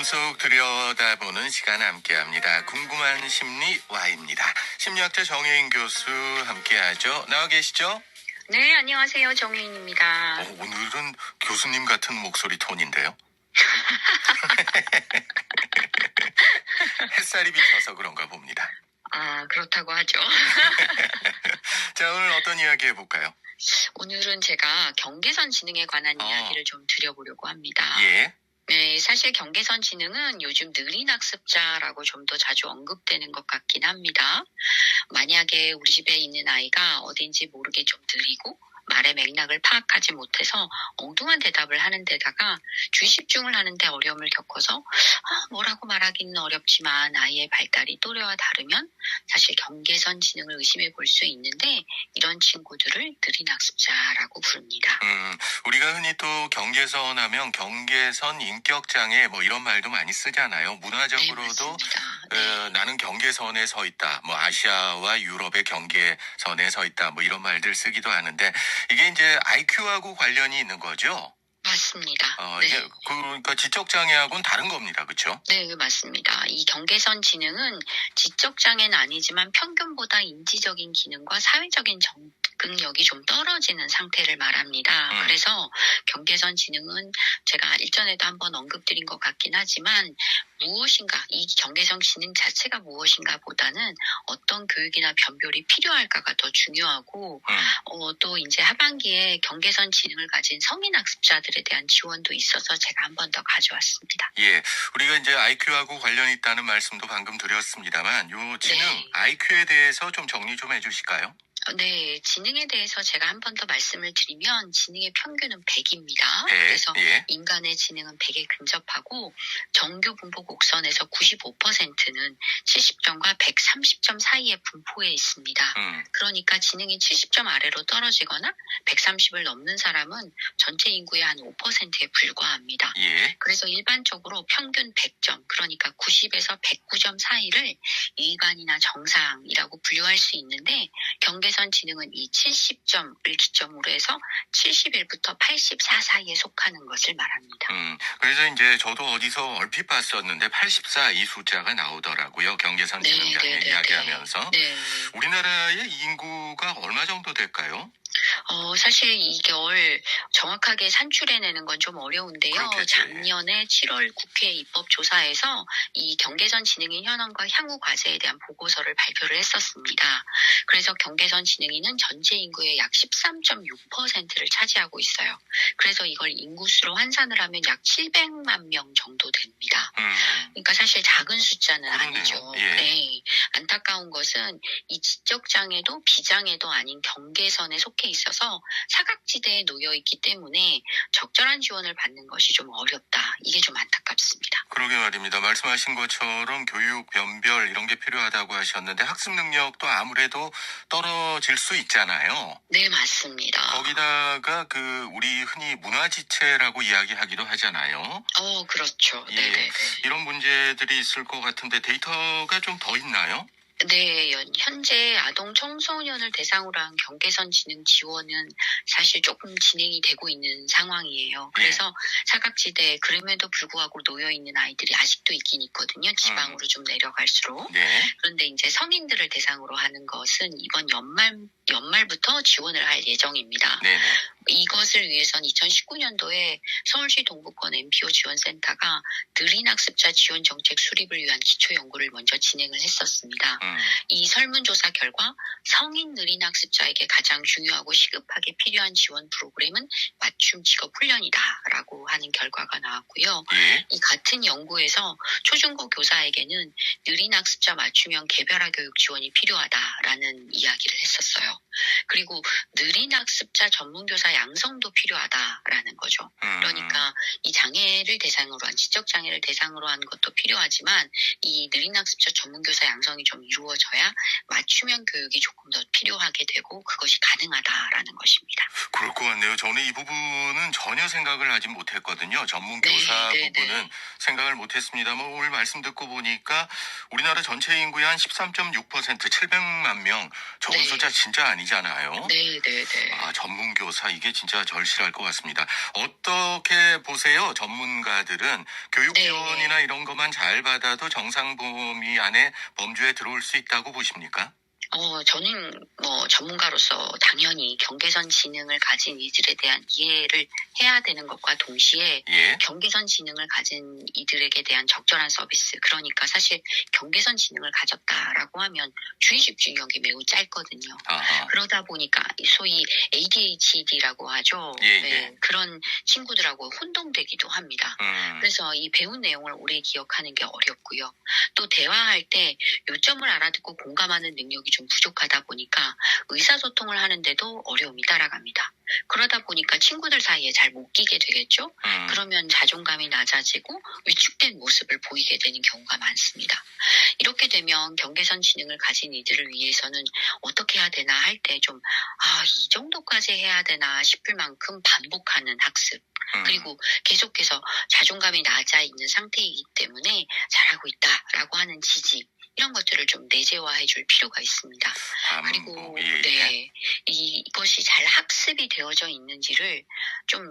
마음속 들여다보는 시간 함께합니다. 궁금한 심리 Y입니다. 심리학자 정혜인 교수 함께하죠. 나와 계시죠? 네, 안녕하세요. 정혜인입니다. 오늘은 교수님 같은 목소리 톤인데요. 햇살이 비쳐서 그런가 봅니다. 아, 그렇다고 하죠. 자, 오늘 어떤 이야기 해볼까요? 오늘은 제가 경계선 지능에 관한 이야기를 좀 드려보려고 합니다. 예. 네, 사실 경계선 지능은 요즘 느린 학습자라고 좀 더 자주 언급되는 것 같긴 합니다. 만약에 우리 집에 있는 아이가 어딘지 모르게 좀 느리고 말의 맥락을 파악하지 못해서 엉뚱한 대답을 하는 데다가 주의집중을 하는데 어려움을 겪어서 뭐라고 말하기는 어렵지만 아이의 발달이 또래와 다르면 사실 경계선 지능을 의심해 볼 수 있는데 이런 친구들을 느린 학습자라고 부릅니다. 우리가 흔히 또 경계선 하면 경계선 인격장애 뭐 이런 말도 많이 쓰잖아요. 문화적으로도 네. 나는 경계선에 서 있다. 뭐 아시아와 유럽의 경계선에 서 있다. 뭐 이런 말들 쓰기도 하는데 이게 이제 IQ하고 관련이 있는 거죠. 맞습니다. 네. 이게 그러니까 지적 장애하고는 다른 겁니다. 그렇죠? 네, 맞습니다. 이 경계선 지능은 지적 장애는 아니지만 평균보다 인지적인 기능과 사회적인 적응력이 좀 떨어지는 상태를 말합니다. 그래서 경계선 지능은 제가 일전에도 한번 언급드린 것 같긴 하지만 무엇인가, 이 경계선 지능 자체가 무엇인가 보다는 어떤 교육이나 변별이 필요할까가 더 중요하고 또 이제 하반기에 경계선 지능을 가진 성인 학습자들에 대한 지원도 있어서 제가 한 번 더 가져왔습니다. 예, 우리가 이제 IQ하고 관련이 있다는 말씀도 방금 드렸습니다만 요 지능 네. IQ에 대해서 좀 정리 좀 해주실까요? 네, 지능에 대해서 제가 한 번 더 말씀을 드리면 지능의 평균은 100입니다. 100, 그래서 예. 인간의 지능은 100에 근접하고 정규 분포 곡선에서 95%는 70점과 130점 사이에 분포해 있습니다. 그러니까 지능이 70점 아래로 떨어지거나 130을 넘는 사람은 전체 인구의 한 5%에 불과합니다. 예. 그래서 일반적으로 평균 100점, 그러니까 90에서 109점 사이를 일반이나 정상이라고 분류할 수 있는데 경계선 지능은 이 70점을 기점으로 해서 71부터 84 사이에 속하는 것을 말합니다. 그래서 이제 저도 어디서 얼핏 봤었는데 84 이 숫자가 나오더라고요. 경계선 지능장애 이야기하면서. 네. 우리나라의 인구가 얼마 정도 될까요? 사실 이걸 정확하게 산출해내는 건 좀 어려운데요. 그렇겠죠, 작년에 7월 국회 입법조사에서 이 경계선 지능인 현황과 향후 과제에 대한 보고서를 발표를 했었습니다. 그래서 경계선 지능인은 전체 인구의 약 13.6%를 차지하고 있어요. 그래서 이걸 인구수로 환산을 하면 약 700만 명 정도 됩니다. 그러니까 사실 작은 숫자는 그러네요. 아니죠. 예. 네. 안타까운 것은 이 지적장애도 비장애도 아닌 경계선에 속해 있어서 사각지대에 놓여 있기 때문에 적절한 지원을 받는 것이 좀 어렵다. 이게 좀 안타깝습니다. 그러게 말입니다. 말씀하신 것처럼 교육, 변별 이런 게 필요하다고 하셨는데 학습 능력도 아무래도 떨어질 수 있잖아요. 네, 맞습니다. 거기다가 우리 흔히 문화지체라고 이야기하기도 하잖아요. 그렇죠. 예, 네네네. 이런 문제들이 있을 것 같은데 데이터가 좀 더 있나요? 네, 현재 아동 청소년을 대상으로 한 경계선 지능 지원은 사실 조금 진행이 되고 있는 상황이에요. 그래서 사각지대에 그럼에도 불구하고 놓여 있는 아이들이 아직도 있긴 있거든요. 지방으로 좀 내려갈수록. 네. 그런데 이제 성인들을 대상으로 하는 것은 이번 연말부터 지원을 할 예정입니다. 네네. 이것을 위해서는 2019년도에 서울시 동부권 MPO 지원센터가 느린 학습자 지원 정책 수립을 위한 기초 연구를 먼저 진행을 했었습니다. 이 설문조사 결과 성인 느린 학습자에게 가장 중요하고 시급하게 필요한 지원 프로그램은 맞춤 직업 훈련이다라고 하는 결과가 나왔고요. 이 같은 연구에서 초중고 교사에게는 느린 학습자 맞춤형 개별화 교육 지원이 필요하다라는 이야기를 했었어요. 그리고 느린 학습자 전문교사 양성도 필요하다라는 거죠. 그러니까 이 장애를 대상으로 한 지적 장애를 대상으로 한 것도 필요하지만 이 느린 학습자 전문교사 양성이 좀 이루어져야 맞춤형 교육이 조금 더 필요하게 되고 그것이 가능하다라는 것입니다. 그럴 것 것 같네요. 저는 이 부분은 전혀 생각을 하지 못했거든요. 전문 교사 네, 네, 부분은 네. 생각을 못했습니다만 오늘 말씀 듣고 보니까 우리나라 전체 인구의 한 13.6% 700만 명. 적은 네. 숫자 진짜 아니잖아요. 네, 네, 네. 아, 전문 교사 이게 진짜 절실할 것 같습니다. 어떻게 보세요? 전문가들은 교육 네. 지원이나 이런 것만 잘 받아도 정상 범위 안에 범주에 들어올 수 있다고 보십니까? 저는 전문가로서 당연히 경계선 지능을 가진 이들에 대한 이해를 해야 되는 것과 동시에 예. 경계선 지능을 가진 이들에게 대한 적절한 서비스, 그러니까 사실 경계선 지능을 가졌다라고 하면 주의 집중력이 매우 짧거든요. 아하. 그러다 보니까 소위 ADHD라고 하죠. 예, 네, 예. 그런 친구들하고 혼동되기도 합니다. 그래서 이 배운 내용을 오래 기억하는 게 어렵고요. 또 대화할 때 요점을 알아듣고 공감하는 능력이 좀 부족하다 보니까 의사소통을 하는데도 어려움이 따라갑니다. 그러다 보니까 친구들 사이에 잘 못 끼게 되겠죠. 그러면 자존감이 낮아지고 위축된 모습을 보이게 되는 경우가 많습니다. 이렇게 되면 경계선 지능을 가진 이들을 위해서는 어떻게 해야 되나 할 때 좀 이 정도까지 해야 되나 싶을 만큼 반복하는 학습, 그리고 계속해서 자존감이 낮아 있는 상태이기 때문에 잘하고 있다라고 하는 지지, 이런 것들을 좀 내재화해 줄 필요가 있습니다. 그리고 예, 예. 네, 이것이 잘 학습이 되어져 있는지를 좀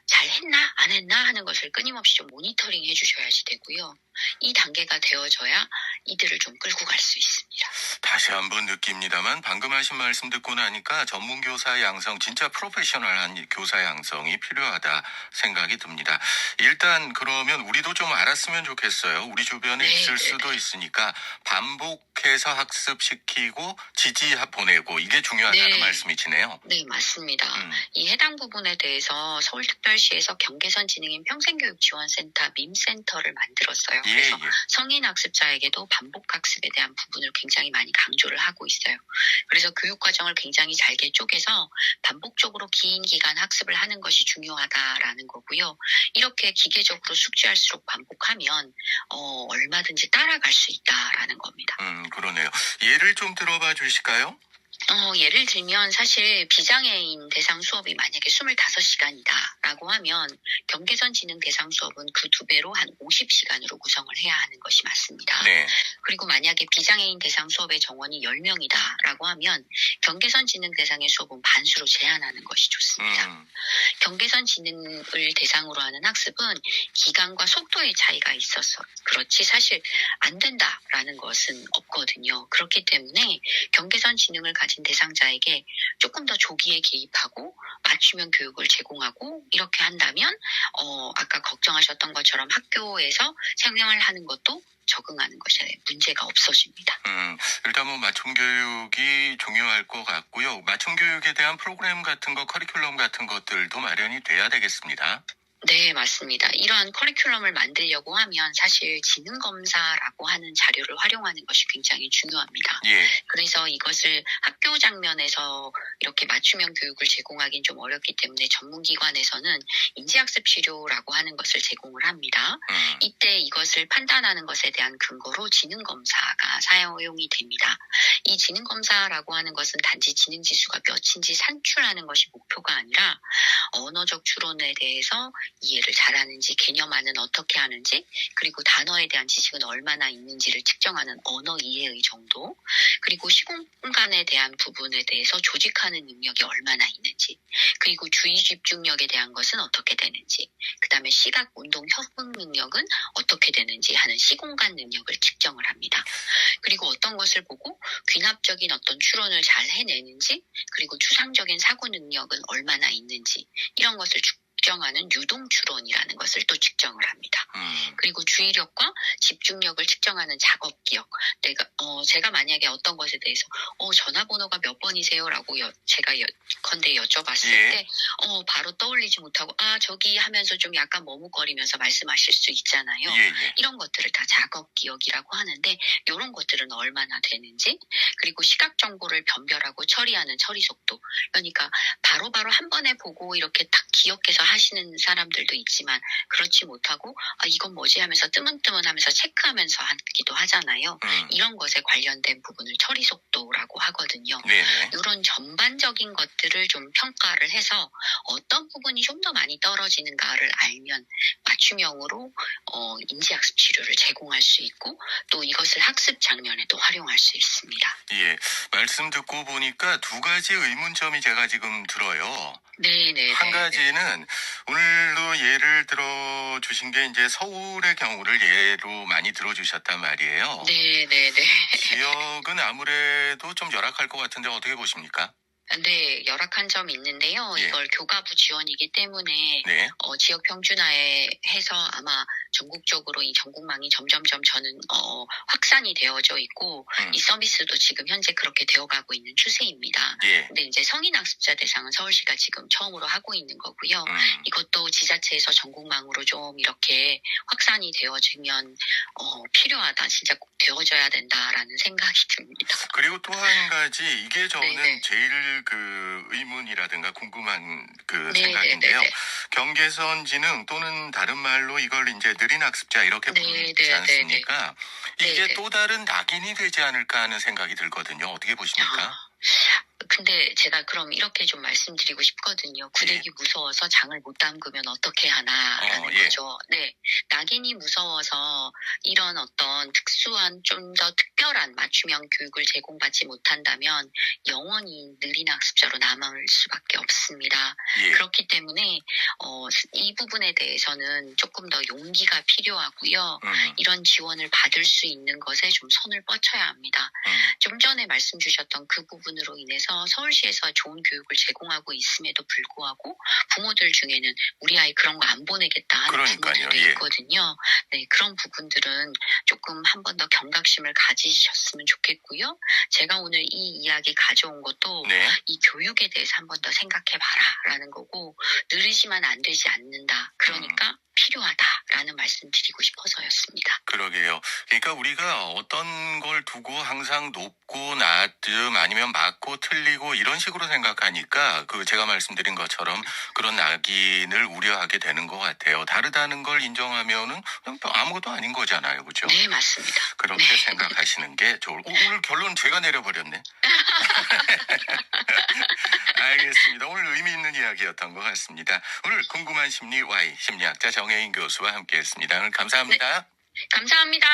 잘했나 안 했나 하는 것을 끊임없이 좀 모니터링 해주셔야지 되고요. 이 단계가 되어져야 이들을 좀 끌고 갈 수 있습니다. 다시 한번 느낍니다만 방금 하신 말씀 듣고 나니까 전문 교사 양성, 진짜 프로페셔널한 교사 양성이 필요하다 생각이 듭니다. 일단 그러면 우리도 좀 알았으면 좋겠어요. 우리 주변에 네, 있을 네, 수도 네. 있으니까 반복해서 학습시키고 지지 보내고 이게 중요하다는 네. 말씀이시네요. 네, 맞습니다. 이 해당 부분에 대해서 서울특별시에서 경계선지능인 평생교육지원센터 밈센터를 만들었어요. 예, 그래서 예. 성인 학습자에게도 반복 학습에 대한 부분을 굉장히 많이 강조를 하고 있어요. 그래서 교육 과정을 굉장히 잘게 쪼개서 반복적으로 긴 기간 학습을 하는 것이 중요하다라는 거고요. 이렇게 기계적으로 숙지할수록 반복하면 얼마든지 따라갈 수 있다라는 겁니다. 그러네요. 예를 좀 들어봐 주실까요? 예를 들면 사실 비장애인 대상 수업이 만약에 25시간이다라고 하면 경계선 지능 대상 수업은 그 2배로 한 50시간으로 구성을 해야 하는 것이 맞습니다. 네. 그리고 만약에 비장애인 대상 수업의 정원이 10명이다라고 하면 경계선 지능 대상의 수업은 반수로 제한하는 것이 좋습니다. 경계선 지능을 대상으로 하는 학습은 기간과 속도의 차이가 있어서 그렇지 사실 안 된다라는 것은 없거든요. 그렇기 때문에 경계선 지능을 가진 대상자에게 조금 더 조기에 개입하고 맞춤형 교육을 제공하고 이렇게 한다면 아까 걱정하셨던 것처럼 학교에서 생활을 하는 것도 적응하는 것이 문제가 없어집니다. 일단 맞춤 교육이 중요할 것 같고요. 맞춤 교육에 대한 프로그램 같은 거, 커리큘럼 같은 것들도 마련이 돼야 되겠습니다. 네, 맞습니다. 이러한 커리큘럼을 만들려고 하면 사실 지능검사라고 하는 자료를 활용하는 것이 굉장히 중요합니다. 예. 그래서 이것을 학교 장면에서 이렇게 맞춤형 교육을 제공하기는 좀 어렵기 때문에 전문기관에서는 인지학습 치료라고 하는 것을 제공을 합니다. 이때 이것을 판단하는 것에 대한 근거로 지능검사가 사용이 됩니다. 이 지능검사라고 하는 것은 단지 지능지수가 몇인지 산출하는 것이 목표가 아니라 언어적 추론에 대해서 이해를 잘하는지, 개념화는 어떻게 하는지, 그리고 단어에 대한 지식은 얼마나 있는지를 측정하는 언어 이해의 정도, 그리고 시공간에 대한 부분에 대해서 조직하는 능력이 얼마나 있는지, 그리고 주의 집중력에 대한 것은 어떻게 되는지, 그 다음에 시각, 운동, 협응 능력은 어떻게 되는지 하는 시공간 능력을 측정을 합니다. 그리고 어떤 것을 보고 귀납적인 어떤 추론을 잘 해내는지, 그리고 추상적인 사고 능력은 얼마나 있는지, 이런 것을 측정하는 유동추론이라는 것을 또 측정을 합니다. 그리고 주의력과 집중력을 측정하는 작업기억. 제가 만약에 어떤 것에 대해서 전화번호가 몇 번이세요? 라고 제가 예컨대 여쭤봤을 예. 때 바로 떠올리지 못하고 저기 하면서 좀 약간 머뭇거리면서 말씀하실 수 있잖아요. 예. 이런 것들을 다 작업기억이라고 하는데 이런 것들은 얼마나 되는지, 그리고 시각 정보를 변별하고 처리하는 처리 속도. 그러니까 바로바로 한 번에 보고 이렇게 딱 기억해서 하시는 사람들도 있지만 그렇지 못하고 이건 뭐지 하면서 뜨문뜨문하면서 체크하면서 하기도 하잖아요. 이런 것에 관련된 부분을 처리 속도라고 하거든요. 네네. 이런 전반적 부분적인 것들을 좀 평가를 해서 어떤 부분이 좀 더 많이 떨어지는가를 알면 맞춤형으로 인지학습 치료를 제공할 수 있고 또 이것을 학습 장면에도 활용할 수 있습니다. 예, 말씀 듣고 보니까 두 가지 의문점이 제가 지금 들어요. 네네. 한 가지는 오늘도 예를 들어 주신 게 이제 서울의 경우를 예로 많이 들어주셨단 말이에요. 네네네. 지역은 아무래도 좀 열악할 것 같은데 어떻게 보십니까? 네, 열악한 점이 있는데요. 예. 이걸 교과부 지원이기 때문에 네. 지역 평준화에 해서 아마 전국적으로 이 전국망이 점점점 저는 확산이 되어져 있고 이 서비스도 지금 현재 그렇게 되어가고 있는 추세입니다. 예. 근데 이제 성인 학습자 대상은 서울시가 지금 처음으로 하고 있는 거고요. 이것도 지자체에서 전국망으로 좀 이렇게 확산이 되어지면 필요하다, 진짜 꼭 되어져야 된다라는 생각이 듭니다. 그리고 또 한 가지 이게 저는 네네. 제일 그 의문이라든가 궁금한 그 네네네네. 생각인데요. 경계선 지능 또는 다른 말로 이걸 이제 느린 학습자 이렇게 부르지 네네네네. 않습니까? 이게 네네. 또 다른 낙인이 되지 않을까 하는 생각이 들거든요. 어떻게 보십니까? 근데 제가 그럼 이렇게 좀 말씀드리고 싶거든요. 구데기 무서워서 장을 못 담그면 어떻게 하나라는 예. 거죠. 네. 낙인이 무서워서 이런 어떤 특수한 좀 더 특별한 맞춤형 교육을 제공받지 못한다면 영원히 느린 학습자로 남을 수밖에 없습니다. 예. 그렇기 때문에 이 부분에 대해서는 조금 더 용기가 필요하고요. 이런 지원을 받을 수 있는 것에 좀 손을 뻗쳐야 합니다. 좀 전에 말씀 주셨던 그 부분으로 인해서 서울시에서 좋은 교육을 제공하고 있음에도 불구하고 부모들 중에는 우리 아이 그런 거 안 보내겠다 하는 그러니까요. 부모들도 예. 있거든요. 네, 그런 부분들은 조금 한 번 더 경각심을 가지셨으면 좋겠고요. 제가 오늘 이 이야기 가져온 것도 네. 이 교육에 대해서 한 번 더 생각해봐라 라는 거고 느리지만 안 되지 않는다. 그러니까 필요하다라는 말씀 드리고 싶어서였습니다. 그러게요. 그러니까 우리가 어떤 걸 두고 항상 높고 낮음 아니면 맞고 틀리고 이런 식으로 생각하니까 그 제가 말씀드린 것처럼 그런 낙인을 우려하게 되는 것 같아요. 다르다는 걸 인정하면은 그냥 아무것도 아닌 거잖아요. 그죠? 네, 맞습니다. 그렇게 네. 생각하시는 게 좋을. 오늘 결론 제가 내려버렸네. 알겠습니다. 오늘 의미 있는 이야기였던 것 같습니다. 오늘 궁금한 심리 Y 심리학자 정혜인 교수와 함께했습니다. 오늘 감사합니다. 감사합니다.